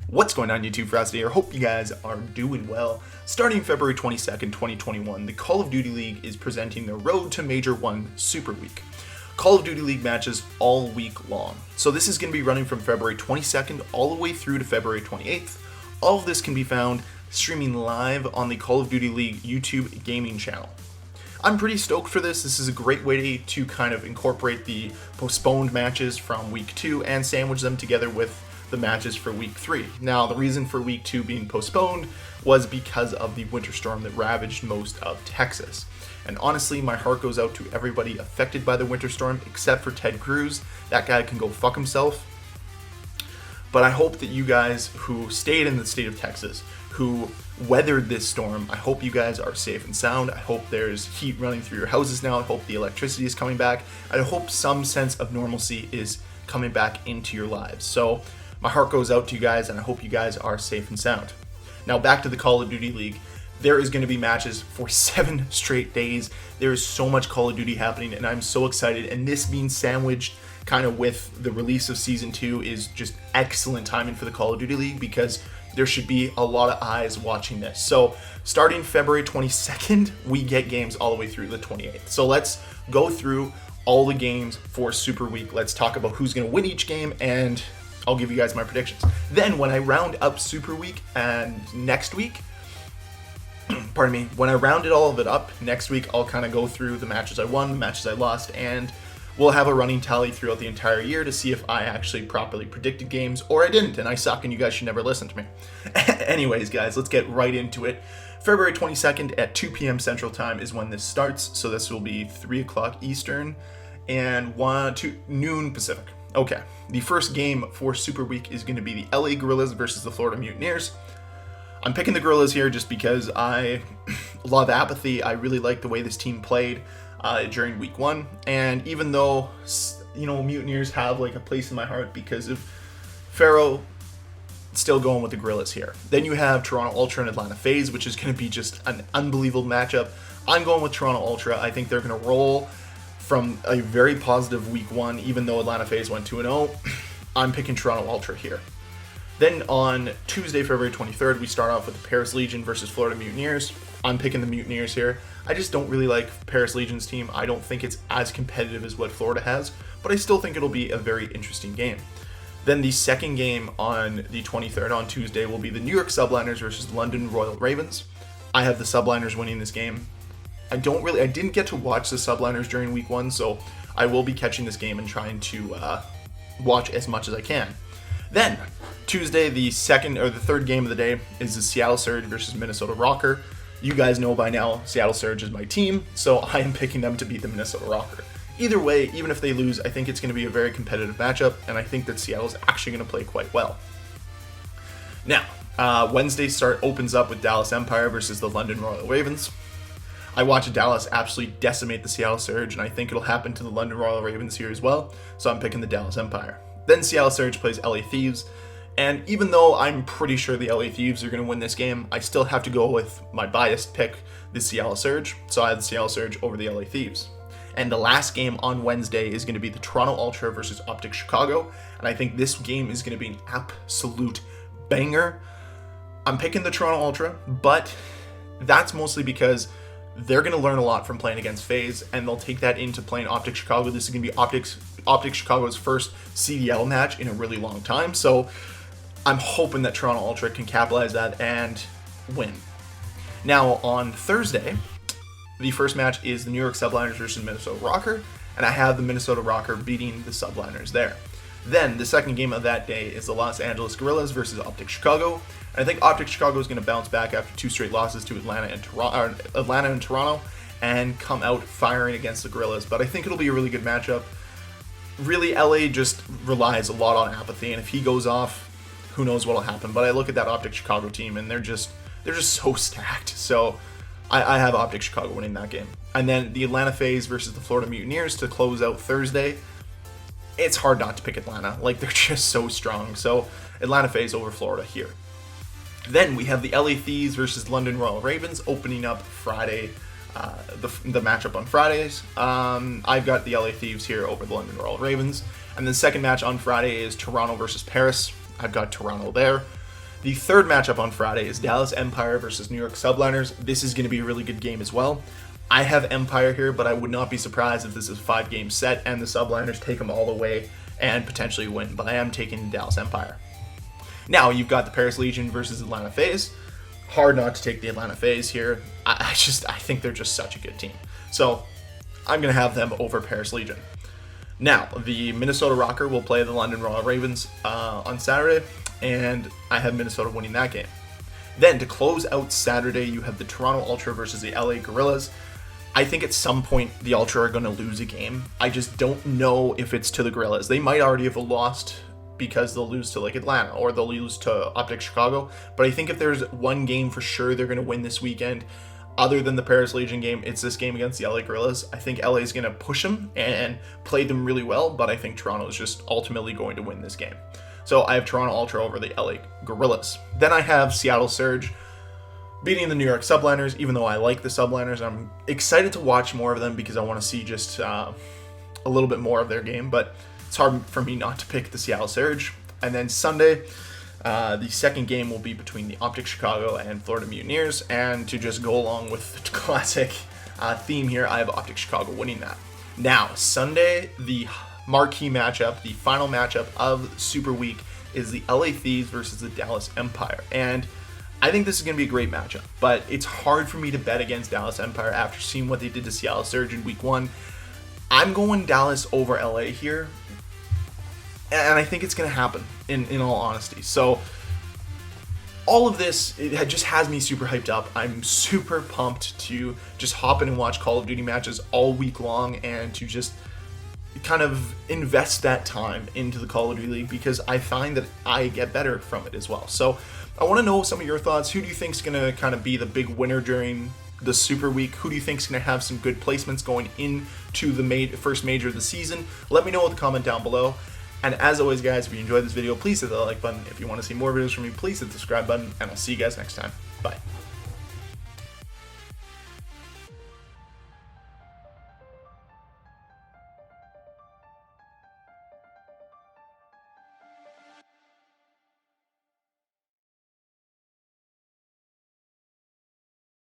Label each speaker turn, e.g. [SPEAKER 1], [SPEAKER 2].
[SPEAKER 1] What's going on, YouTube? Ferocity here. Hope you guys are doing well. Starting February 22nd, 2021, the Call of Duty League is presenting the Road to Major 1 Super Week. Call of Duty League matches all week long. So this is going to be running from February 22nd all the way through to February 28th. All of this can be found streaming live on the Call of Duty League YouTube gaming channel. I'm pretty stoked for this. This is a great way to kind of incorporate the postponed matches from week 2 and sandwich them together with the matches for week 3. Now, the reason for week 2 being postponed was because of the winter storm that ravaged most of Texas. And honestly, my heart goes out to everybody affected by the winter storm except for Ted Cruz. That guy can go fuck himself. But I hope that you guys who stayed in the state of Texas, who weathered this storm, I hope you guys are safe and sound. I hope there's heat running through your houses now. I hope the electricity is coming back. I hope some sense of normalcy is coming back into your lives. So my heart goes out to you guys, and I hope you guys are safe and sound. Now back to the Call of Duty League. There is going to be matches for 7 straight days. There is so much Call of Duty happening, and I'm so excited. And this being sandwiched kind of with the release of Season 2 is just excellent timing for the Call of Duty League because there should be a lot of eyes watching this. So starting February 22nd, we get games all the way through the 28th. So let's go through all the games for Super Week. Let's talk about who's going to win each game, and I'll give you guys my predictions. Then when I round up Super Week and next week, when I rounded all of it up next week, I'll kind of go through the matches I won, the matches I lost, and we'll have a running tally throughout the entire year to see if I actually properly predicted games or I didn't, and I suck and you guys should never listen to me. Anyways, guys, let's get right into it. February 22nd at 2 p.m. Central Time is when this starts, so this will be 3 o'clock Eastern and 2 noon Pacific. Okay, the first game for Super Week is going to be the LA Guerrillas versus the Florida Mutineers. I'm picking the Guerrillas here just because I love apathy. I really like the way this team played during week 1, and even though, Mutineers have like a place in my heart because of Pharaoh, still going with the Guerrillas here. Then you have Toronto Ultra and Atlanta FaZe, which is going to be just an unbelievable matchup. I'm going with Toronto Ultra. I think they're going to roll from a very positive week 1, even though Atlanta FaZe went 2-0. I'm picking Toronto Ultra here. Then on Tuesday, February 23rd, we start off with the Paris Legion versus Florida Mutineers. I'm picking the Mutineers here. I just don't really like Paris Legion's team. I don't think it's as competitive as what Florida has, but I still think it'll be a very interesting game. Then the second game on the 23rd, on Tuesday, will be the New York Subliners versus London Royal Ravens. I have the Subliners winning this game. I didn't get to watch the Subliners during week 1, so I will be catching this game and trying to watch as much as I can. Then, Tuesday, the third game of the day is the Seattle Surge versus Minnesota Rocker. You guys know by now, Seattle Surge is my team, so I am picking them to beat the Minnesota Rocker. Either way, even if they lose, I think it's going to be a very competitive matchup, and I think that Seattle's actually going to play quite well. Now, Wednesday opens up with Dallas Empire versus the London Royal Ravens. I watched Dallas absolutely decimate the Seattle Surge, and I think it'll happen to the London Royal Ravens here as well, so I'm picking the Dallas Empire. Then Seattle Surge plays LA Thieves, and even though I'm pretty sure the LA Thieves are going to win this game, I still have to go with my biased pick, the Seattle Surge, so I have the Seattle Surge over the LA Thieves. And the last game on Wednesday is going to be the Toronto Ultra versus Optic Chicago, and I think this game is going to be an absolute banger. I'm picking the Toronto Ultra, but that's mostly because they're going to learn a lot from playing against FaZe, and they'll take that into playing Optic Chicago. This is going to be Optic Chicago's first CDL match in a really long time, so I'm hoping that Toronto Ultra can capitalize that and win. Now, on Thursday, the first match is the New York Subliners versus Minnesota Rocker, and I have the Minnesota Rocker beating the Subliners there. Then, the second game of that day is the Los Angeles Guerrillas versus Optic Chicago. And I think Optic Chicago is going to bounce back after 2 straight losses to Atlanta and Toronto and come out firing against the Guerrillas. But I think it'll be a really good matchup. Really, LA just relies a lot on apathy, and if he goes off, who knows what'll happen. But I look at that Optic Chicago team, and they're just so stacked. So I have Optic Chicago winning that game. And then the Atlanta FaZe versus the Florida Mutineers to close out Thursday. It's hard not to pick Atlanta. Like, they're just so strong. So Atlanta FaZe over Florida here. Then we have the LA Thieves versus London Royal Ravens opening up Friday, the matchup on Fridays. I've got the LA Thieves here over the London Royal Ravens. And the second match on Friday is Toronto versus Paris. I've got Toronto there. The third matchup on Friday is Dallas Empire versus New York Subliners. This is going to be a really good game as well. I have Empire here, but I would not be surprised if this is a 5-game set and the Subliners take them all the way and potentially win, but I am taking Dallas Empire. Now, you've got the Paris Legion versus Atlanta FaZe. Hard not to take the Atlanta FaZe here. I think they're just such a good team. So, I'm going to have them over Paris Legion. Now, the Minnesota Rocker will play the London Royal Ravens on Saturday, and I have Minnesota winning that game. Then, to close out Saturday, you have the Toronto Ultra versus the LA Gorillas. I think at some point the Ultra are going to lose a game. I just don't know if it's to the Gorillas. They might already have lost because they'll lose to like Atlanta or they'll lose to Optic Chicago. But I think if there's one game for sure they're going to win this weekend, other than the Paris Legion game, it's this game against the LA Gorillas. I think LA is going to push them and play them really well, but I think Toronto is just ultimately going to win this game. So I have Toronto Ultra over the LA Gorillas. Then I have Seattle Surge beating the New York Subliners. Even though I like the Subliners, I'm excited to watch more of them because I want to see just a little bit more of their game, but it's hard for me not to pick the Seattle Surge. And then Sunday, the second game will be between the Optic Chicago and Florida Mutineers, and to just go along with the classic theme here, I have Optic Chicago winning that. Now, Sunday, the marquee matchup, the final matchup of Super Week is the LA Thieves versus the Dallas Empire, and I think this is going to be a great matchup, but it's hard for me to bet against Dallas Empire after seeing what they did to Seattle Surge in Week 1. I'm going Dallas over LA here, and I think it's going to happen, in all honesty. So, all of this, it just has me super hyped up. I'm super pumped to just hop in and watch Call of Duty matches all week long and to just kind of invest that time into the Call of Duty League because I find that I get better from it as well. So, I want to know some of your thoughts. Who do you think is going to kind of be the big winner during the Super Week? Who do you think is going to have some good placements going into the first major of the season? Let me know with a comment down below. And as always, guys, if you enjoyed this video, please hit the like button. If you want to see more videos from me, please hit the subscribe button, and I'll see you guys next time. Bye.